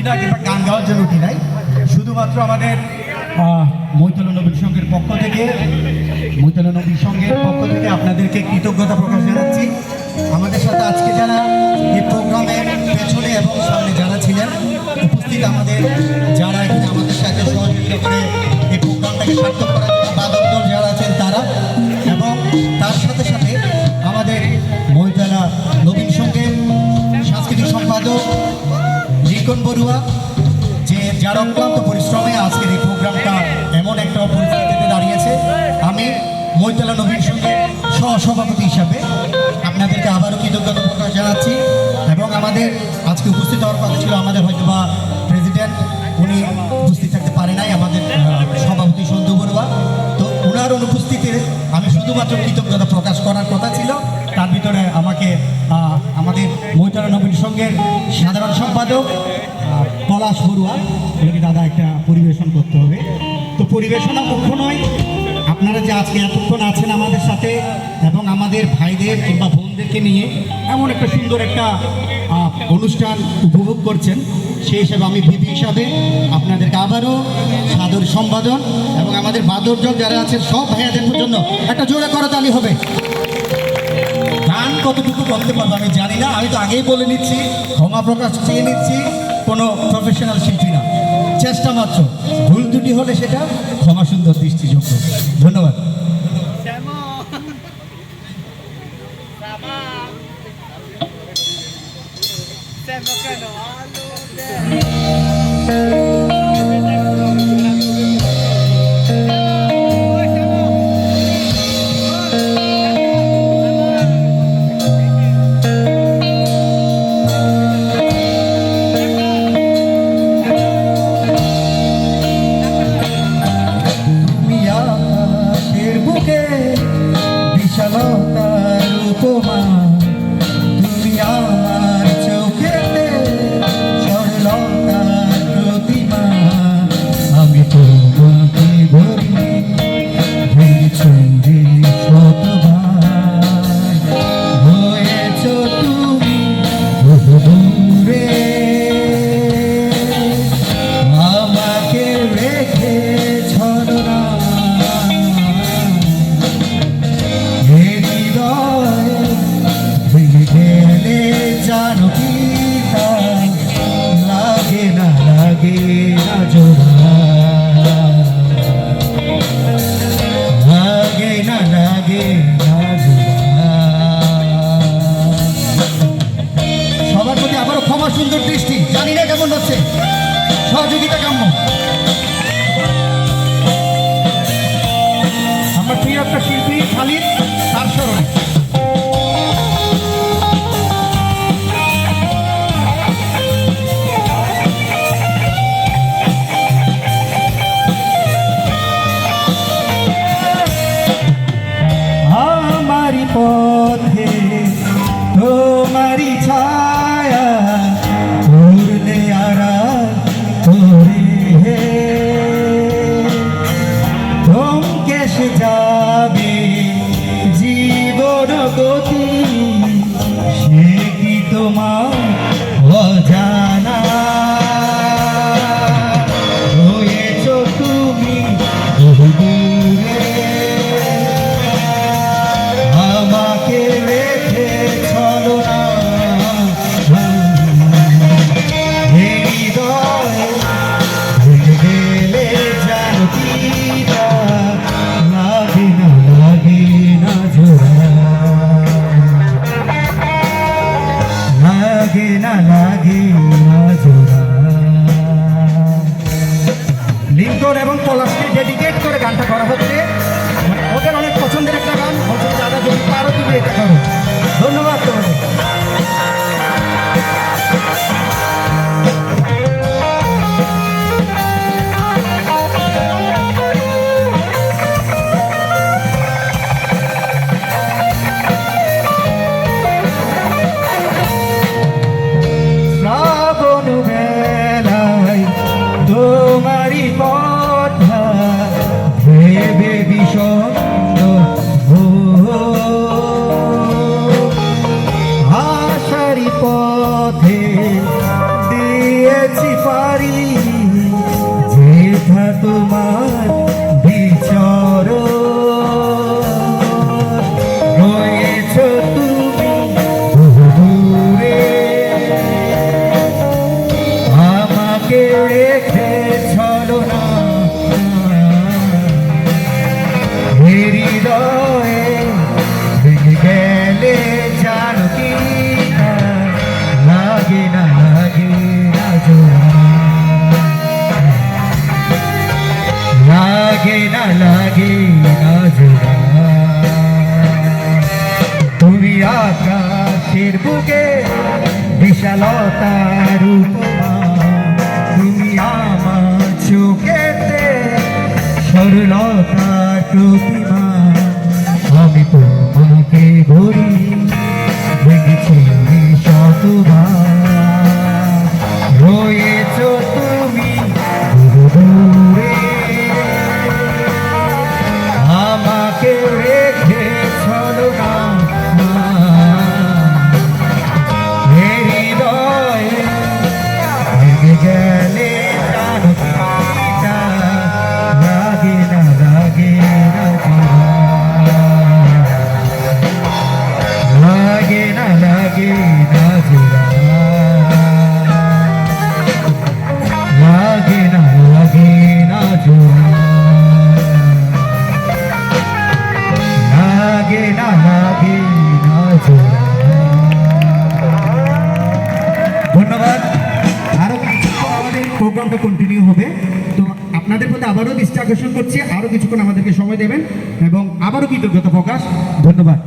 কবিতা কিংবা গান গাওয়ার জন্য উঠি নাই, শুধুমাত্র আমাদের মৈতলা নবীর সংঘের পক্ষ থেকে আপনাদেরকে কৃতজ্ঞতা প্রকাশ জানাচ্ছি। আমাদের সাথে আজকে যারা এই প্রোগ্রামের পেছনে এবং সামনে যারা ছিলেন উপস্থিত, আমাদের যারা এখানে আমাদের সাথে সহযোগিতা করে এই প্রোগ্রামটাকে সার্থক করার জন্য বাদক দল যারা আছেন তারা, এবং তার সাথে সাথে আমাদের মৈতলা নবীন সংঘের সাংস্কৃতিক সম্পাদক লিখন বড়ুয়া, যে যার অক্লান্ত পরিশ্রমে আজকের এই প্রোগ্রামটা এমন একটা পরিস্থিতিতে দাঁড়িয়েছে। আমি মৈতলা নবীন সংঘের সহসভাপতি হিসাবে আপনাদেরকে আবারও কৃতজ্ঞতা প্রকাশ জানাচ্ছি। এবং আমাদের আজকে উপস্থিত হওয়ার কথা ছিল আমাদের হয়তোবা প্রেসিডেন্ট, উনি উপস্থিত থাকতে পারে নাই, আমাদের সভাপতি সন্তু বড়ুয়া। তো ওনার অনুপস্থিতিতে আমি শুধুমাত্র কৃতজ্ঞতা প্রকাশ করার কথা ছিল। তার ভিতরে আমাকে আমাদের মৈতলা নবীন সংঘের সাধারণ সম্পাদক পলাশ বড়ুয়া, এটাকে দাদা একটা পরিবেশন করতে হবে। তো পরিবেশনা মুখ্য নয়, আপনারা যে আজকে এতক্ষণ আছেন আমাদের সাথে এবং আমাদের ভাইদের কিংবা বোনদেরকে নিয়ে এমন একটা সুন্দর একটা অনুষ্ঠান উপভোগ করছেন, সেই হিসাবে আমি ভিপি হিসাবে আপনাদেরকে আবারও সাদর সম্বোধন, এবং আমাদের বাদরজন যারা আছেন সব ভাইয়াদের জন্য একটা জোরে করতালি হবে। গান কতটুকু করতে পারবো আমি জানি না, আমি তো আগেই বলে নিচ্ছি, ক্ষমা প্রকাশ চেয়ে নিচ্ছি, কোনো প্রফেশনাল শিল্পী না, চেষ্টা মাত্র, ভুল ত্রুটি হলে সেটা ক্ষমা সুন্দর দৃষ্টিযোগ্য। ধন্যবাদ। সবার প্রতি আবারও ক্ষমা সুন্দর দৃষ্টি, জানি না কেমন হচ্ছে, সহযোগিতা কাম্য। আমার প্রিয় একটা শিল্পী খালিদ, তার স্মরণে পথে তোমারি ছায়া উড়লে আড়াল করে থমকে সে যাবে করেছি পারি যেথা তোমার বিচর রয়েছ তুমি বহু দূরে আমাকে রেখে চলো না হৃদয়ে ভেঙে গেলে জানো কি লাগে না জোড়া লাগে না জোড়া তুমি আকাশের বুকে বিশালতার উপমা তুমি আমার চোখেতে সরলতার প্রতিমা আমি তোমাকে ধরি দেখেছি শতবার রয়েছ তুমি বহু দূরে আমাকে রেখে চলো না হৃদয়ে ভেঙে গেলে জানো না লাগে না জোড়া লাগে না জোড়া লাগে না জোড়া লাগে না জোড়া। ধন্যবাদ। আরো কিছুক্ষণ আমাদের প্রোগ্রামটা কন্টিনিউ হবে, তো আপনাদের প্রতি আবারও দৃষ্টি আকর্ষণ করছি, আরো কিছুক্ষণ আমাদেরকে সময় দেবেন এবং আবারও কৃতজ্ঞতা প্রকাশ। ধন্যবাদ।